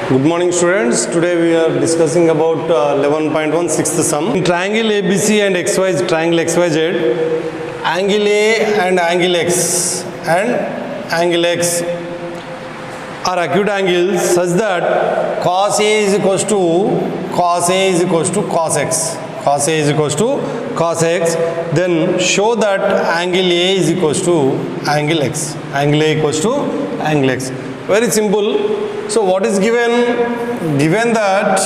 Good morning students. Today we are discussing about 11.1 sixth sum. In triangle ABC and XY, triangle XYZ, angle A and angle X are acute angles such that cos A is equals to cos X. Cos A is equals to cos X. Then show that angle A is equals to angle X. Angle A equals to angle X. Very simple. So what is given? Given that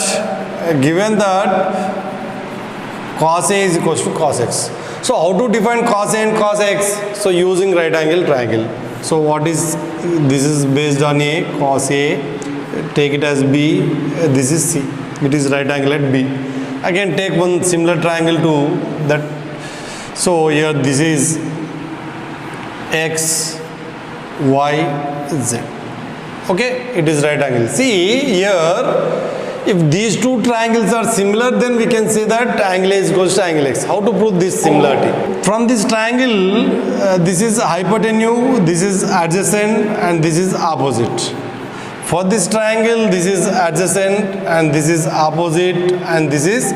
cos A is equals to cos X. So how to define cos A and cos X? So using right angle triangle. So what is this? Is based on A, cos A. Take it as B. This is C. It is right angle at B. I can take one similar triangle to that. So here this is X, Y, Z. Okay, it is right angle. See here, if these two triangles are similar, then we can say that angle A is equals to angle X. How to prove this similarity? From this triangle, this is hypotenuse, this is adjacent, and this is opposite. For this triangle, this is adjacent, and this is opposite, and this is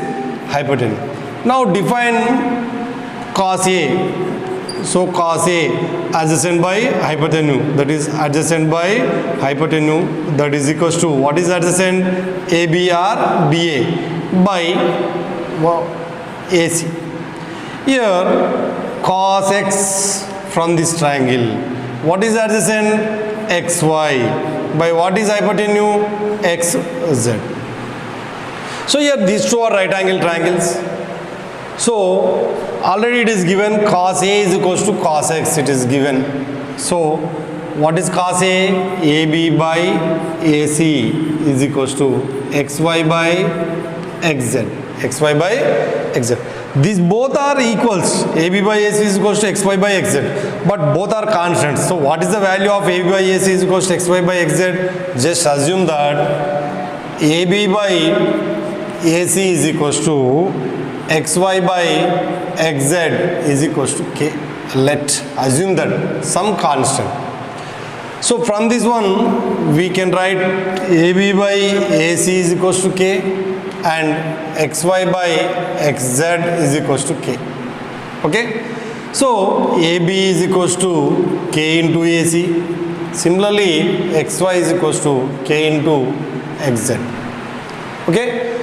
hypotenuse. Now define cos A. So cos A adjacent by hypotenuse, that is adjacent by hypotenuse, that is equals to what is adjacent? AB or BA by AC. Here cos X from this triangle, what is adjacent? XY by what is hypotenuse? XZ. So here these two are right angle triangles. So already it is given cos A is equals to cos X, it is given. So what is cos A? AB by AC is equals to XY by XZ. XY by XZ. These both are equals. AB by AC is equals to XY by XZ. But both are constants. So what is the value of AB by AC is equals to XY by XZ? Just assume that AB by AC is equals to XY by XZ is equals to K. Let assume that some constant. So from this one we can write AB by AC is equals to K and XY by XZ is equals to K. Okay. So AB is equals to K into AC. Similarly XY is equals to K into XZ. Okay.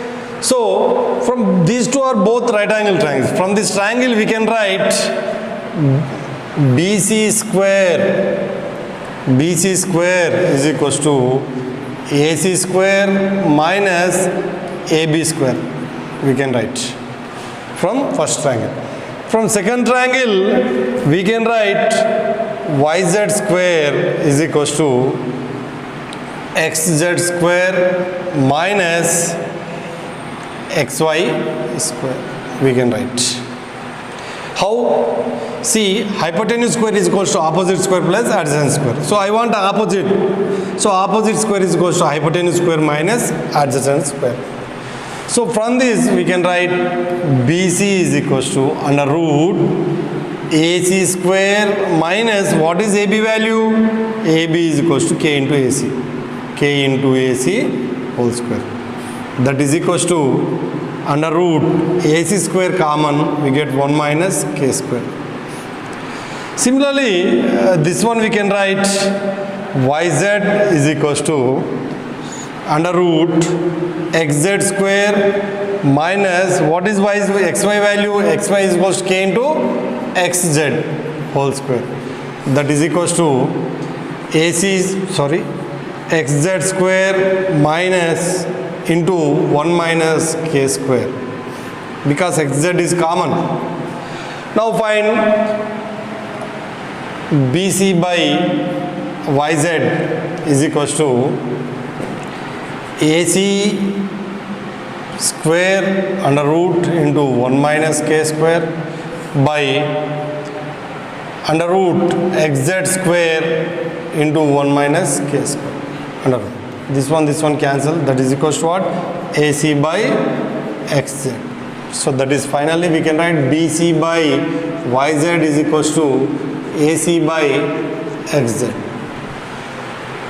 So from these two are both right angle triangles. From this triangle we can write BC square is equals to AC square minus AB square. We can write from first triangle. From second triangle we can write YZ square is equals to XZ square minus XY square. We can write. How? See, hypotenuse square is equals to opposite square plus adjacent square. So I want opposite. So opposite square is equals to hypotenuse square minus adjacent square. So from this we can write BC is equals to under root AC square minus what is AB value? AB is equals to K into AC. K into AC whole square. That is equals to under root AC square common, we get 1 minus K square. Similarly, this one we can write YZ is equals to under root XZ square minus what is XY value? XY is equals to K into XZ whole square. That is equals to XZ square minus into 1 minus K square because XZ is common. Now find BC by YZ is equals to AC square under root into 1 minus K square by under root XZ square into 1 minus K square under root. This one cancel, that is equals to what? AC by XZ. So that is finally we can write BC by YZ is equals to AC by XZ.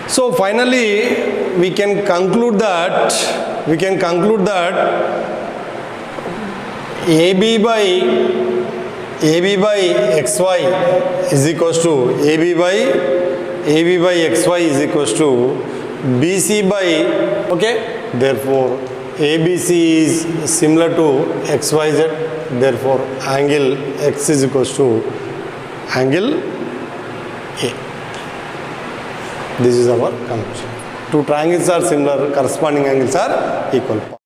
So finally we can conclude that AB by XY is equals to AB by XY is equals to BC by, okay, therefore ABC is similar to XYZ, therefore angle X is equals to angle A. This is our conclusion. Two triangles are similar, corresponding angles are equal.